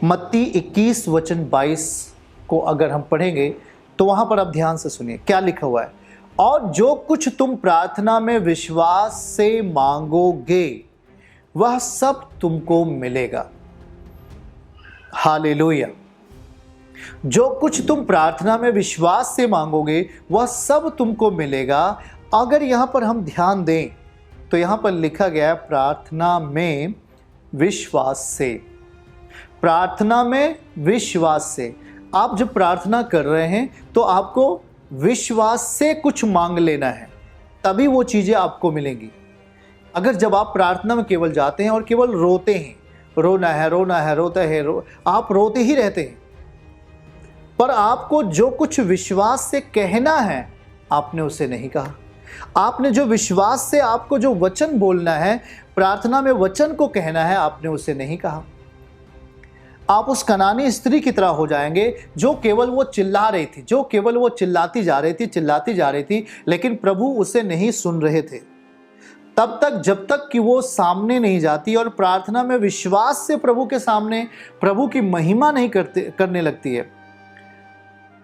मत्ती 21 वचन 22 को अगर हम पढ़ेंगे तो वहां पर आप ध्यान से सुनिए क्या लिखा हुआ है। और जो कुछ तुम प्रार्थना में विश्वास से मांगोगे वह सब तुमको मिलेगा। हालेलुया। जो कुछ तुम प्रार्थना में विश्वास से मांगोगे वह सब तुमको मिलेगा। अगर यहां पर हम ध्यान दें तो यहां पर लिखा गया है प्रार्थना में विश्वास से। प्रार्थना में विश्वास से। आप जब प्रार्थना कर रहे हैं तो आपको विश्वास से कुछ मांग लेना है, तभी वो चीजें आपको मिलेंगी। अगर जब आप प्रार्थना में केवल जाते हैं और केवल रोते हैं, रोना है रोना है रोते हैं आप रोते ही रहते हैं, पर आपको जो कुछ विश्वास से कहना है आपने उसे नहीं कहा। आपने जो विश्वास से आपको जो वचन बोलना है, प्रार्थना में वचन को कहना है, आपने उसे नहीं कहा। आप उस कनानी स्त्री की तरह हो जाएंगे जो केवल वो चिल्ला रही थी, जो केवल वो चिल्लाती जा रही थी, लेकिन प्रभु उसे नहीं सुन रहे थे। तब तक जब तक कि वो सामने नहीं जाती और प्रार्थना में विश्वास से प्रभु के सामने प्रभु की महिमा नहीं करने लगती है,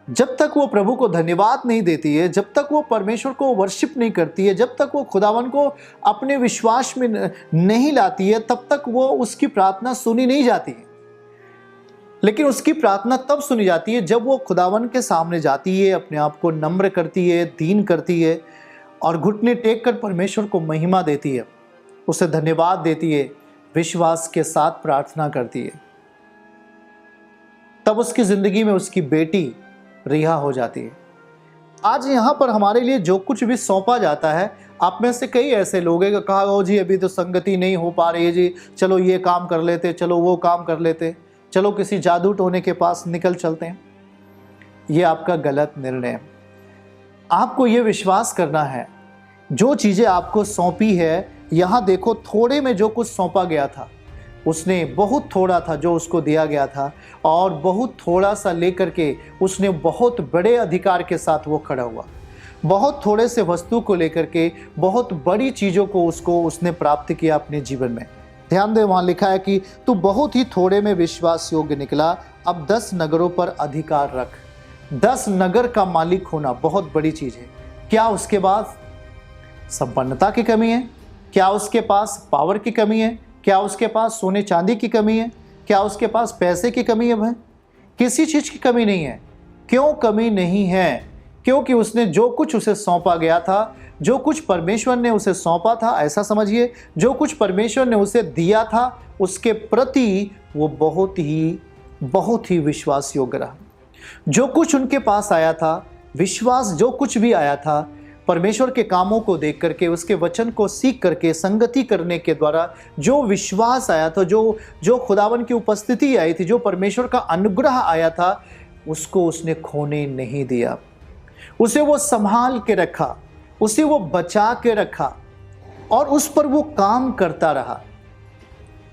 जब तक वो प्रभु को धन्यवाद नहीं देती है, जब तक वो परमेश्वर को वर्शिप नहीं करती है, जब तक वो खुदावन को अपने विश्वास में नहीं लाती है, तब तक वो उसकी प्रार्थना सुनी नहीं जाती है। लेकिन उसकी प्रार्थना तब सुनी जाती है जब वो खुदावन के सामने जाती है, अपने आप को नम्र करती है, दीन करती है और घुटने टेक कर परमेश्वर को महिमा देती है, उसे धन्यवाद देती है, विश्वास के साथ प्रार्थना करती है। तब उसकी जिंदगी में उसकी बेटी रिहा हो जाती है। आज यहाँ पर हमारे लिए जो कुछ भी सौंपा जाता है, आप में से कई ऐसे लोग हैं कि कहा ओ जी अभी तो संगति नहीं हो पा रही है जी, चलो ये काम कर लेते, चलो वो काम कर लेते, चलो किसी जादू टोने के पास निकल चलते हैं। ये आपका गलत निर्णय है। आपको ये विश्वास करना है जो चीज़ें आपको सौंपी है, यहाँ देखो थोड़े में जो कुछ सौंपा गया था उसने बहुत थोड़ा था जो उसको दिया गया था, और बहुत थोड़ा सा लेकर के उसने बहुत बड़े अधिकार के साथ वो खड़ा हुआ। बहुत थोड़े से वस्तु को लेकर के बहुत बड़ी चीज़ों को उसने प्राप्त किया अपने जीवन में। ध्यान दे, वहाँ लिखा है कि तू बहुत ही थोड़े में विश्वास योग्य निकला, अब 10 नगरों पर अधिकार रख। 10 नगर का मालिक होना बहुत बड़ी चीज़ है। क्या उसके पास संपन्नता की कमी है? क्या उसके पास पावर की कमी है? क्या उसके पास सोने चांदी की कमी है? क्या उसके पास पैसे की कमी है? भाई किसी चीज़ की कमी नहीं है। क्यों कमी नहीं है? क्योंकि उसने जो कुछ उसे सौंपा गया था, जो कुछ परमेश्वर ने उसे सौंपा था, ऐसा समझिए, जो कुछ परमेश्वर ने उसे दिया था उसके प्रति वो बहुत ही विश्वास योग्य रहा। जो कुछ उनके पास आया था, विश्वास जो कुछ भी आया था, परमेश्वर के कामों को देख करके, उसके वचन को सीख करके, संगति करने के द्वारा जो विश्वास आया था, जो खुदावन की उपस्थिति आई थी, जो परमेश्वर का अनुग्रह आया था, उसको उसने खोने नहीं दिया। उसे वो संभाल के रखा, उसे वो बचा के रखा और उस पर वो काम करता रहा।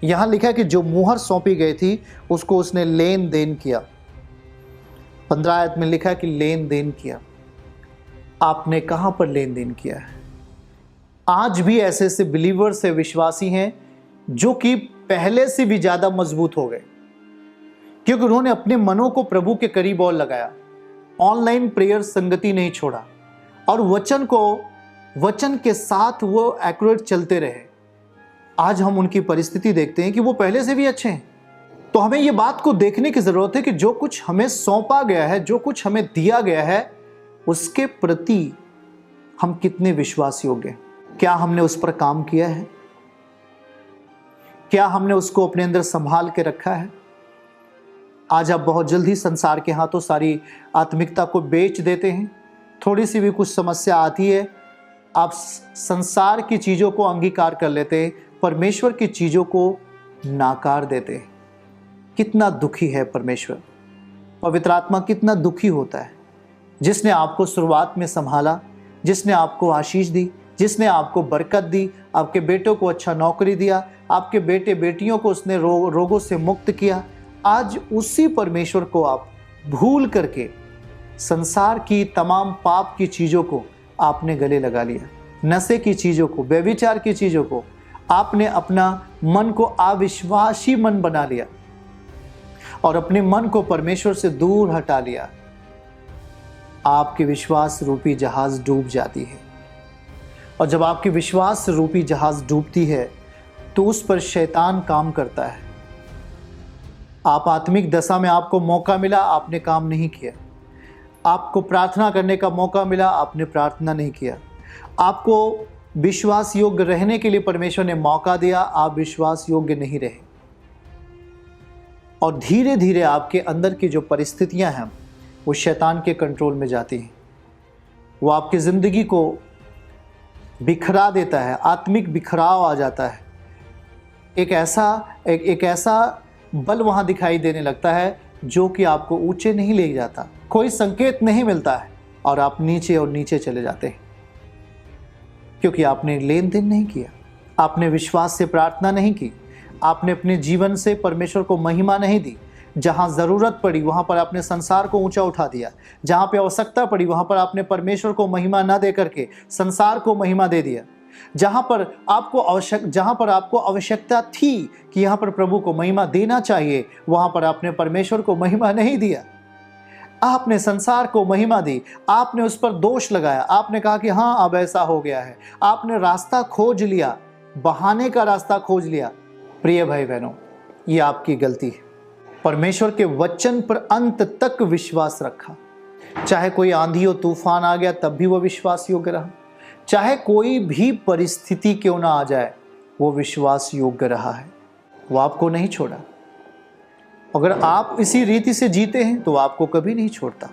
यहां लिखा है कि जो मुहर सौंपी गई थी उसको उसने लेन देन किया। 15 आयत में लिखा है कि लेन देन किया। आपने कहां पर लेन देन किया है? आज भी ऐसे ऐसे बिलीवर्स से विश्वासी हैं जो कि पहले से भी ज्यादा मजबूत हो गए, क्योंकि उन्होंने अपने मनों को प्रभु के करीब और लगाया, ऑनलाइन प्रेयर संगति नहीं छोड़ा और वचन के साथ वो एक्यूरेट चलते रहे। आज हम उनकी परिस्थिति देखते हैं कि वो पहले से भी अच्छे हैं। तो हमें ये बात को देखने की जरूरत है कि जो कुछ हमें सौंपा गया है, जो कुछ हमें दिया गया है, उसके प्रति हम कितने विश्वास योग्य हैं। क्या हमने उस पर काम किया है? क्या हमने उसको अपने अंदर संभाल के रखा है? आज आप बहुत जल्दी संसार के हाथों सारी आत्मिकता को बेच देते हैं। थोड़ी सी भी कुछ समस्या आती है, आप संसार की चीज़ों को अंगीकार कर लेते हैं, परमेश्वर की चीज़ों को नाकार देते हैं। कितना दुखी है परमेश्वर, पवित्र आत्मा कितना दुखी होता है। जिसने आपको शुरुआत में संभाला, जिसने आपको आशीष दी, जिसने आपको बरकत दी, आपके बेटों को अच्छा नौकरी दिया, आपके बेटे बेटियों को उसने रोगों से मुक्त किया, आज उसी परमेश्वर को आप भूल करके संसार की तमाम पाप की चीज़ों को आपने गले लगा लिया। नशे की चीज़ों को, व्यभिचार की चीज़ों को, आपने अपना मन को अविश्वासी मन बना लिया। और अपने मन को परमेश्वर से दूर हटा लिया, आपके विश्वास रूपी जहाज डूब जाती है। और जब आपकी विश्वास रूपी जहाज डूबती है तो उस पर शैतान काम करता है। आप आत्मिक दशा में, आपको मौका मिला, आपने काम नहीं किया। आपको प्रार्थना करने का मौका मिला, आपने प्रार्थना नहीं किया। आपको विश्वास योग्य रहने के लिए परमेश्वर ने मौका दिया, आप विश्वास योग्य नहीं रहे। और धीरे धीरे आपके अंदर की जो परिस्थितियां हैं वो शैतान के कंट्रोल में जाती हैं। वो आपकी ज़िंदगी को बिखरा देता है, आत्मिक बिखराव आ जाता है। एक ऐसा बल वहाँ दिखाई देने लगता है जो कि आपको ऊंचे नहीं ले जाता, कोई संकेत नहीं मिलता है और आप नीचे और नीचे चले जाते हैं, क्योंकि आपने लेन देन नहीं किया, आपने विश्वास से प्रार्थना नहीं की, आपने अपने जीवन से परमेश्वर को महिमा नहीं दी। जहाँ ज़रूरत पड़ी वहाँ पर आपने संसार को ऊंचा उठा दिया, जहाँ पे आवश्यकता पड़ी वहाँ पर आपने परमेश्वर को महिमा न दे करके संसार को महिमा दे दिया। जहाँ पर आपको आवश्यकता थी कि यहाँ पर प्रभु को महिमा देना चाहिए, वहाँ पर आपने परमेश्वर को महिमा नहीं दिया। आपने संसार को महिमा दी, आपने उस पर दोष लगाया, आपने कहा कि हाँ अब ऐसा हो गया है। आपने रास्ता खोज लिया, बहाने का रास्ता खोज लिया। प्रिय भाई बहनों, ये आपकी गलती है। परमेश्वर के वचन पर अंत तक विश्वास रखा, चाहे कोई आंधी और तूफान आ गया तब भी वो विश्वास योग्य रहा, चाहे कोई भी परिस्थिति क्यों ना आ जाए वो विश्वास योग्य रहा है। वो आपको नहीं छोड़ा। अगर आप इसी रीति से जीते हैं तो आपको कभी नहीं छोड़ता।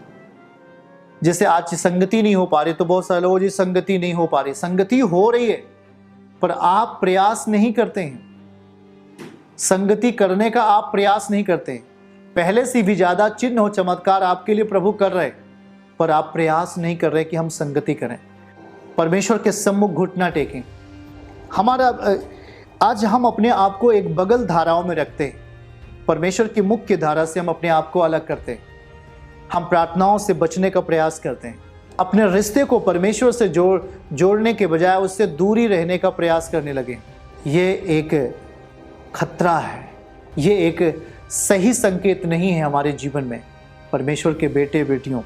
जैसे आज संगति नहीं हो पा रही तो बहुत सारे लोग, जी संगति नहीं हो पा रही, संगति हो रही है पर आप प्रयास नहीं करते हैं। संगति करने का आप प्रयास नहीं करते हैं। पहले से भी ज्यादा चिन्ह और चमत्कार आपके लिए प्रभु कर रहे, पर आप प्रयास नहीं कर रहे कि हम संगति करें, परमेश्वर के सम्मुख घुटना टेकें। आज हम अपने आप को एक बगल धाराओं में रखते हैं, परमेश्वर की मुख्य धारा से हम अपने आप को अलग करते हैं। हम प्रार्थनाओं से बचने का प्रयास करते हैं, अपने रिश्ते को परमेश्वर से जोड़ने के बजाय उससे दूरी रहने का प्रयास करने लगे। ये एक खतरा है, ये एक सही संकेत नहीं है हमारे जीवन में। परमेश्वर के बेटे बेटियों,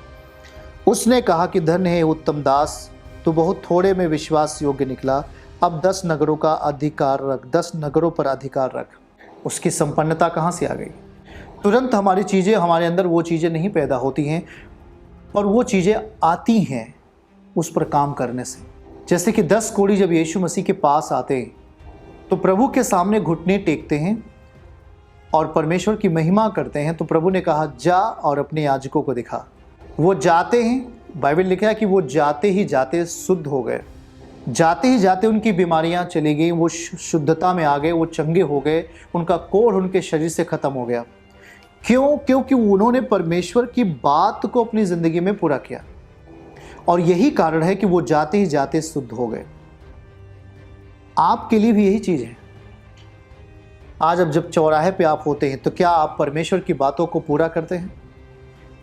उसने कहा कि धन्य है उत्तम दास, तू बहुत थोड़े में विश्वास योग्य निकला, अब 10 नगरों का अधिकार रख, 10 नगरों पर अधिकार रख। उसकी संपन्नता कहाँ से आ गई? तुरंत हमारे अंदर वो चीज़ें नहीं पैदा होती हैं, और वो चीज़ें आती हैं उस पर काम करने से। जैसे कि 10 कोढ़ी जब यीशु मसीह के पास आते हैं तो प्रभु के सामने घुटने टेकते हैं और परमेश्वर की महिमा करते हैं, तो प्रभु ने कहा जा और अपने याजकों को दिखा। वो जाते हैं, बाइबल लिखा है कि वो जाते ही जाते शुद्ध हो गए, जाते ही जाते उनकी बीमारियां चली गई, वो शुद्धता में आ गए, वो चंगे हो गए, उनका कोढ़ उनके शरीर से खत्म हो गया। क्यों? क्योंकि उन्होंने परमेश्वर की बात को अपनी जिंदगी में पूरा किया, और यही कारण है कि वो जाते ही जाते शुद्ध हो गए। आपके लिए भी यही चीज है। आज अब जब चौराहे पे आप होते हैं तो क्या आप परमेश्वर की बातों को पूरा करते हैं?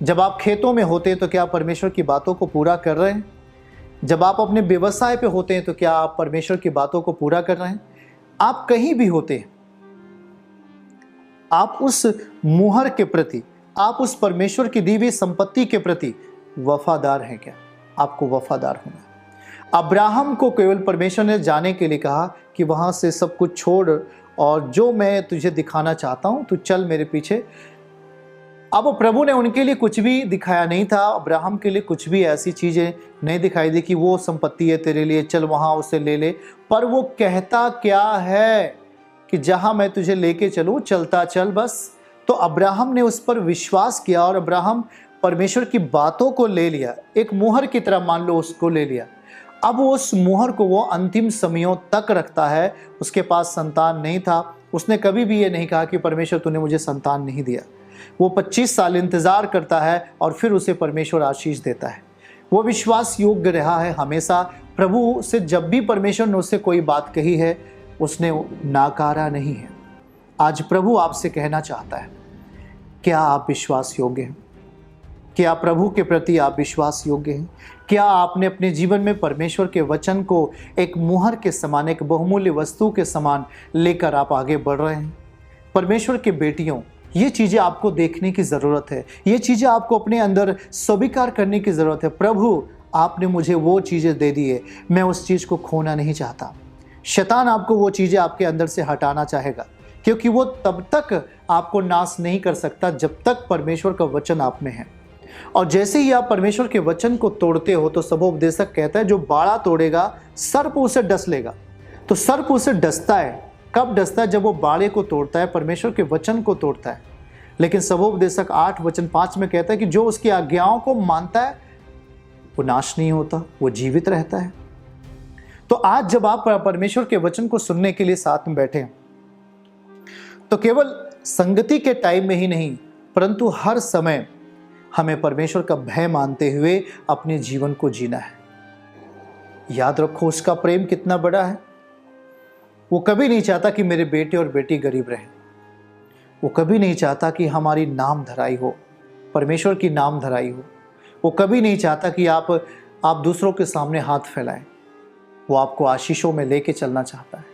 जब आप खेतों में होते हैं तो क्या आप परमेश्वर की बातों को पूरा कर रहे हैं? जब आप अपने व्यवसाय पे होते हैं तो क्या आप परमेश्वर की बातों को पूरा कर रहे हैं? आप कहीं भी होते हैं, आप उस मुहर के प्रति, आप उस परमेश्वर की दी हुई संपत्ति के प्रति वफादार हैं क्या? आपको वफादार होना है। अब्राहम को केवल परमेश्वर ने जाने के लिए कहा कि वहां से सब कुछ छोड़ और जो मैं तुझे दिखाना चाहता हूं तू चल मेरे पीछे। अब प्रभु ने उनके लिए कुछ भी दिखाया नहीं था, अब्राहम के लिए कुछ भी ऐसी चीजें नहीं दिखाई दी कि वो संपत्ति है तेरे लिए, चल वहां उसे ले ले। पर वो कहता क्या है कि जहां मैं तुझे लेके चलूं चलता चल बस। तो अब्राहम ने उस पर विश्वास किया और अब्राहम परमेश्वर की बातों को ले लिया, एक मुहर की तरह मान लो उसको ले लिया। अब उस मुहर को वो अंतिम समयों तक रखता है। उसके पास संतान नहीं था, उसने कभी भी ये नहीं कहा कि परमेश्वर तूने मुझे संतान नहीं दिया। वो 25 साल इंतजार करता है और फिर उसे परमेश्वर आशीष देता है। वो विश्वास योग्य रहा है हमेशा। प्रभु से जब भी परमेश्वर ने उससे कोई बात कही है उसने नाकारा नहीं है। आज प्रभु आपसे कहना चाहता है, क्या आप विश्वास योग्य हैं? क्या प्रभु के प्रति आप विश्वास योग्य हैं? क्या आपने अपने जीवन में परमेश्वर के वचन को एक मुहर के समान, एक बहुमूल्य वस्तु के समान लेकर आप आगे बढ़ रहे हैं? परमेश्वर के बेटियों, ये चीज़ें आपको देखने की ज़रूरत है, ये चीज़ें आपको अपने अंदर स्वीकार करने की ज़रूरत है। प्रभु, आपने मुझे वो चीज़ें दे दी है, मैं उस चीज़ को खोना नहीं चाहता। शैतान आपको वो चीज़ें आपके अंदर से हटाना चाहेगा, क्योंकि वो तब तक आपको नाश नहीं कर सकता जब तक परमेश्वर का वचन आप में है। और जैसे ही आप परमेश्वर के वचन को तोड़ते हो तो सबोपदेशक कहता है, जो बाड़ा तोड़ेगा सर्प उसे डस लेगा। तो सर्प उसे डसता है, कब डसता है? जब वो बाड़े को तोड़ता है, परमेश्वर के वचन को तोड़ता है। लेकिन सबोपदेशक 8:5 में कहता है कि जो उसकी आज्ञाओं को मानता है वो नाश नहीं होता, वो जीवित रहता है। तो आज जब आप परमेश्वर के वचन को सुनने के लिए साथ में बैठे हैं, तो केवल संगति के टाइम में ही नहीं, परंतु हर समय हमें परमेश्वर का भय मानते हुए अपने जीवन को जीना है। याद रखो, उसका प्रेम कितना बड़ा है। वो कभी नहीं चाहता कि मेरे बेटे और बेटी गरीब रहें। वो कभी नहीं चाहता कि हमारी नाम धराई हो, परमेश्वर की नाम धराई हो। वो कभी नहीं चाहता कि आप दूसरों के सामने हाथ फैलाएं। वो आपको आशीषों में लेके चलना चाहता है।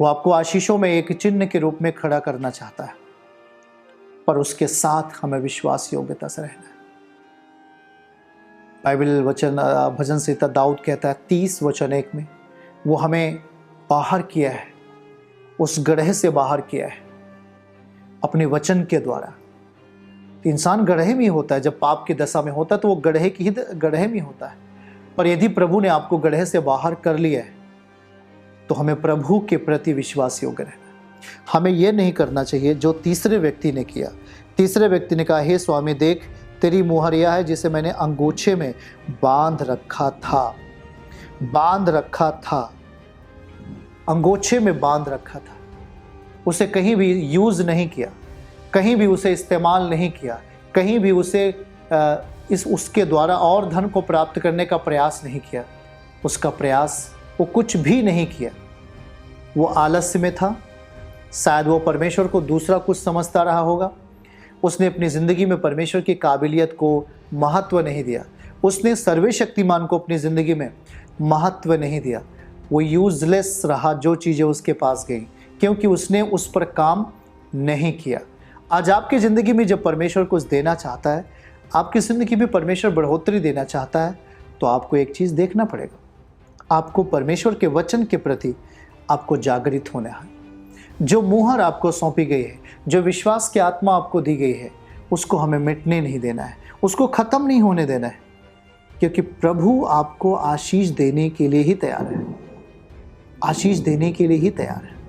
वो आपको आशीषों में एक चिन्ह के रूप में खड़ा करना चाहता है, पर उसके साथ हमें विश्वास योग्यता से रहना है। बाइबल वचन भजन संहिता दाऊद कहता है 30:1 में, वो हमें बाहर किया है, उस गड्ढे से बाहर किया है अपने वचन के द्वारा। इंसान गड्ढे में ही होता है, जब पाप की दशा में होता है तो वो गड्ढे में ही होता है। पर यदि प्रभु ने आपको गड्ढे से बाहर कर लिया है तो हमें प्रभु के प्रति विश्वास योग्य रहना। हमें यह नहीं करना चाहिए जो तीसरे व्यक्ति ने किया। तीसरे व्यक्ति ने कहा, हे स्वामी देख, तेरी मुहरिया है जिसे मैंने अंगूछे में बांध रखा था, अंगोछे में बांध रखा था। उसे कहीं भी यूज नहीं किया, कहीं भी उसे इस्तेमाल नहीं किया, कहीं भी उसे उसके द्वारा और धन को प्राप्त करने का प्रयास नहीं किया। उसका प्रयास वो कुछ भी नहीं किया। वो आलस्य में था। शायद वो परमेश्वर को दूसरा कुछ समझता रहा होगा। उसने अपनी ज़िंदगी में परमेश्वर की काबिलियत को महत्व नहीं दिया। उसने सर्वशक्तिमान को अपनी ज़िंदगी में महत्व नहीं दिया। वो यूजलेस रहा जो चीज़ें उसके पास गई, क्योंकि उसने उस पर काम नहीं किया। आज आपकी ज़िंदगी में जब परमेश्वर कुछ देना चाहता है, आपकी ज़िंदगी में परमेश्वर बढ़ोतरी देना चाहता है, तो आपको एक चीज़ देखना पड़ेगा। आपको परमेश्वर के वचन के प्रति आपको जागृत होना है। जो मुहर आपको सौंपी गई है, जो विश्वास की आत्मा आपको दी गई है, उसको हमें मिटने नहीं देना है, उसको ख़त्म नहीं होने देना है, क्योंकि प्रभु आपको आशीष देने के लिए ही तैयार है। आशीष देने के लिए ही तैयार है।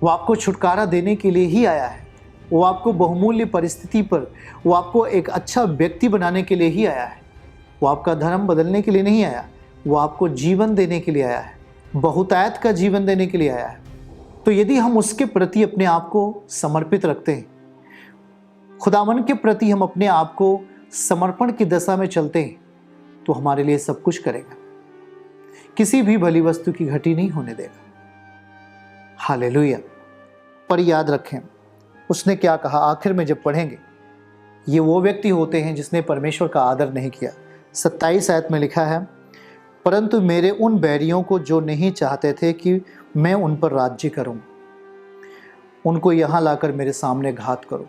वो आपको छुटकारा देने के लिए ही आया है। वो आपको बहुमूल्य परिस्थिति पर, वो आपको एक अच्छा व्यक्ति बनाने के लिए ही आया है। वो आपका धर्म बदलने के लिए नहीं आया, वो आपको जीवन देने के लिए आया है, बहुतायत का जीवन देने के लिए आया है। तो यदि हम उसके प्रति अपने आप को समर्पित रखते हैं, खुदावन के प्रति हम अपने आप को समर्पण की दशा में चलते हैं, तो हमारे लिए सब कुछ करेगा। किसी भी भली वस्तु की घटी नहीं होने देगा। हालेलुया। पर याद रखें, उसने क्या कहा आखिर में जब पढ़ेंगे, ये वो व्यक्ति होते हैं जिसने परमेश्वर का आदर नहीं किया। 27 आयत में लिखा है, परंतु मेरे उन बैरियों को जो नहीं चाहते थे कि मैं उन पर राज्य करूं, उनको यहाँ लाकर मेरे सामने घात करो।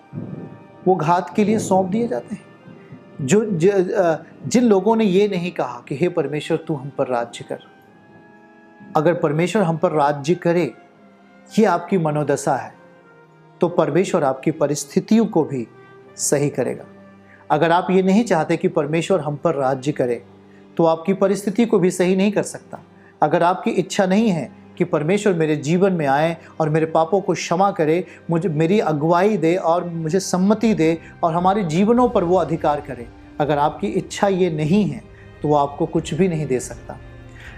वो घात के लिए सौंप दिए जाते हैं। जिन लोगों ने ये नहीं कहा कि हे परमेश्वर तू हम पर राज्य कर। अगर परमेश्वर हम पर राज्य करे, ये आपकी मनोदशा है, तो परमेश्वर आपकी परिस्थितियों को भी सही करेगा। अगर आप ये नहीं चाहते कि परमेश्वर हम पर राज्य करे, तो आपकी परिस्थिति को भी सही नहीं कर सकता। अगर आपकी इच्छा नहीं है कि परमेश्वर मेरे जीवन में आए और मेरे पापों को क्षमा करे, मुझे मेरी अगुवाई दे और मुझे सम्मति दे और हमारे जीवनों पर वो अधिकार करे, अगर आपकी इच्छा ये नहीं है, तो वो आपको कुछ भी नहीं दे सकता।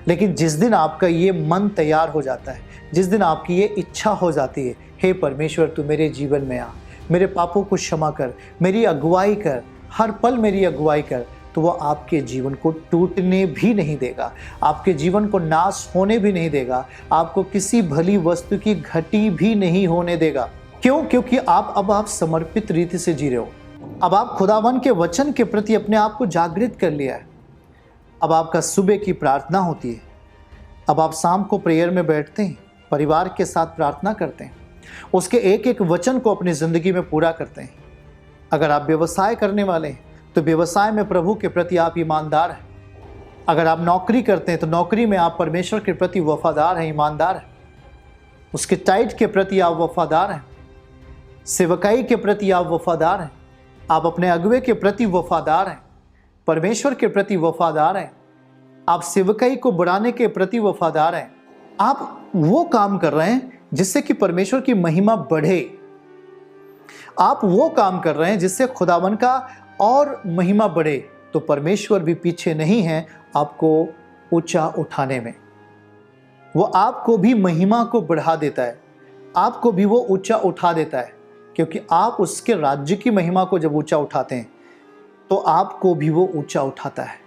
लेकिन जिस दिन आपका ये मन तैयार हो जाता है, जिस दिन आपकी ये इच्छा हो जाती है, हे परमेश्वर तू मेरे जीवन में आ, मेरे पापों को क्षमा कर, मेरी अगुवाई कर, हर पल मेरी अगुवाई कर, तो वो आपके जीवन को टूटने भी नहीं देगा, आपके जीवन को नाश होने भी नहीं देगा, आपको किसी भली वस्तु की घटी भी नहीं होने देगा। क्यों? क्योंकि आप समर्पित रीति से जी रहे हो। अब आप खुदावन के वचन के प्रति अपने आप को जागृत कर लिया है। अब आपका सुबह की प्रार्थना होती है, अब आप शाम को प्रेयर में बैठते हैं, परिवार के साथ प्रार्थना करते हैं, उसके एक एक वचन को अपनी ज़िंदगी में पूरा करते हैं। अगर आप व्यवसाय करने वाले हैं तो व्यवसाय में प्रभु के प्रति आप ईमानदार हैं। अगर आप नौकरी करते हैं तो नौकरी में आप परमेश्वर के प्रति वफादार हैं, ईमानदार हैं। उसके टाइट के प्रति आप वफादार हैं। सेवकाई के प्रति आप वफादार हैं। आप अपने अगुवे के प्रति वफादार हैं। परमेश्वर के प्रति वफादार हैं। आप सेवकाई को बढ़ाने के प्रति वफादार हैं। आप वो काम कर रहे हैं जिससे कि परमेश्वर की महिमा बढ़े। आप वो काम कर रहे हैं जिससे खुदावन का और महिमा बढ़े। तो परमेश्वर भी पीछे नहीं है आपको ऊंचा उठाने में। वो आपको भी महिमा को बढ़ा देता है, आपको भी वो ऊंचा उठा देता है, क्योंकि आप उसके राज्य की महिमा को जब ऊंचा उठाते हैं तो आपको भी वो ऊंचा उठाता है।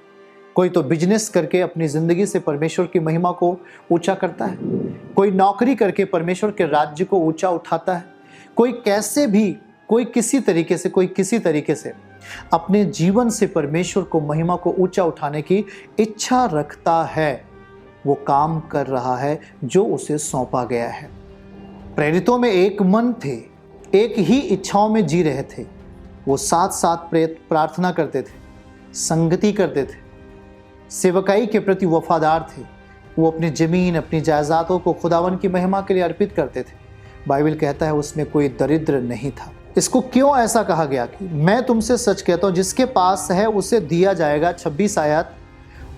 कोई तो बिजनेस करके अपनी ज़िंदगी से परमेश्वर की महिमा को ऊंचा करता है, कोई नौकरी करके परमेश्वर के राज्य को ऊंचा उठाता है, कोई कैसे भी, कोई किसी तरीके से अपने जीवन से परमेश्वर को महिमा को ऊंचा उठाने की इच्छा रखता है। वो काम कर रहा है जो उसे सौंपा गया है। प्रेरितों में एक मन थे, एक ही इच्छाओं में जी रहे थे। वो साथ साथ प्रार्थना करते थे, संगति करते थे, सेवकाई के प्रति वफादार थे। वो अपनी ज़मीन, अपनी जायदादों को खुदावन की महिमा के लिए अर्पित करते थे। बाइबल कहता है उसमें कोई दरिद्र नहीं था। इसको क्यों ऐसा कहा गया कि मैं तुमसे सच कहता हूँ, जिसके पास है उसे दिया जाएगा, 26 आयत,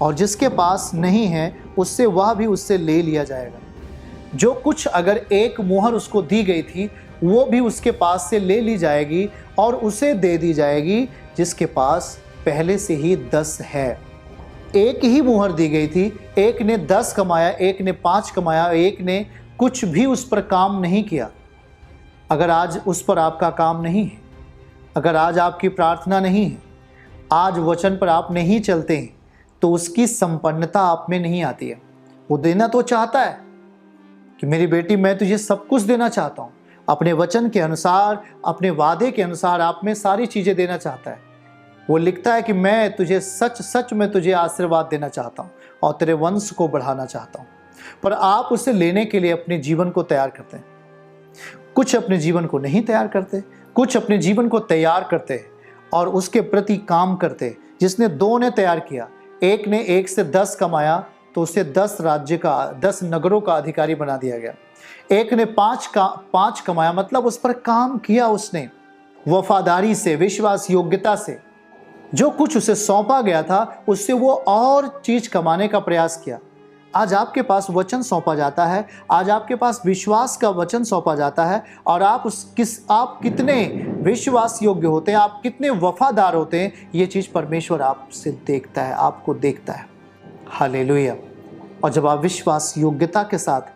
और जिसके पास नहीं है उससे वह भी उससे ले लिया जाएगा। जो कुछ अगर एक मुहर उसको दी गई थी वो भी उसके पास से ले ली जाएगी और उसे दे दी जाएगी जिसके पास पहले से ही 10 है। एक ही मुहर दी गई थी, एक ने 10 कमाया, एक ने 5 कमाया, एक ने कुछ भी उस पर काम नहीं किया। अगर आज उस पर आपका काम नहीं है, अगर आज आपकी प्रार्थना नहीं है, आज वचन पर आप नहीं चलते हैं, तो उसकी संपन्नता आप में नहीं आती है। वो देना तो चाहता है कि मेरी बेटी मैं तुझे सब कुछ देना चाहता हूँ, अपने वचन के अनुसार, अपने वादे के अनुसार आप में सारी चीज़ें देना चाहता है। वो लिखता है कि मैं तुझे सच में तुझे आशीर्वाद देना चाहता हूँ और तेरे वंश को बढ़ाना चाहता हूँ। पर आप उसे लेने के लिए अपने जीवन को तैयार करते हैं। कुछ अपने जीवन को नहीं तैयार करते, कुछ अपने जीवन को तैयार करते और उसके प्रति काम करते। जिसने 2 ने तैयार किया, एक ने 1 से 10 कमाया तो उसे 10 राज्य का, 10 नगरों का अधिकारी बना दिया गया। एक ने 5 कमाया, मतलब उस पर काम किया उसने वफादारी से, विश्वास योग्यता से। जो कुछ उसे सौंपा गया था उससे वो और चीज कमाने का प्रयास किया। आज आपके पास वचन सौंपा जाता है, आज आपके पास विश्वास का वचन सौंपा जाता है और आप कितने विश्वास योग्य होते हैं, आप कितने वफादार होते हैं, ये चीज़ परमेश्वर आपसे देखता है, आपको देखता है। हालेलुया। और जब आप विश्वास योग्यता के साथ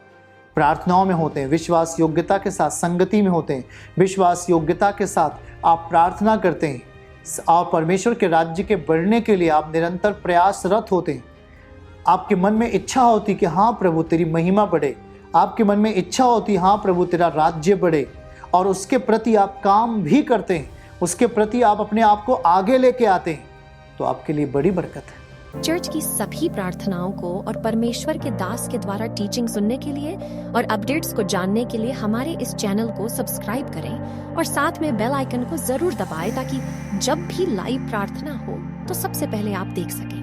प्रार्थनाओं में होते हैं, विश्वास योग्यता के साथ संगति में होते हैं, विश्वास योग्यता के साथ आप प्रार्थना करते हैं और परमेश्वर के राज्य के बढ़ने के लिए आप निरंतर प्रयासरत होते हैं, आपके मन में इच्छा होती कि हाँ प्रभु तेरी महिमा बढ़े, आपके मन में इच्छा होती हाँ प्रभु तेरा राज्य बढ़े, और उसके प्रति आप काम भी करते हैं, उसके प्रति आप अपने आप को आगे लेके आते हैं, तो आपके लिए बड़ी बरकत है। चर्च की सभी प्रार्थनाओं को और परमेश्वर के दास के द्वारा टीचिंग सुनने के लिए और अपडेट्स को जानने के लिए हमारे इस चैनल को सब्सक्राइब करें और साथ में बेल आइकन को जरूर दबाएं ताकि जब भी लाइव प्रार्थना हो तो सबसे पहले आप देख सकें।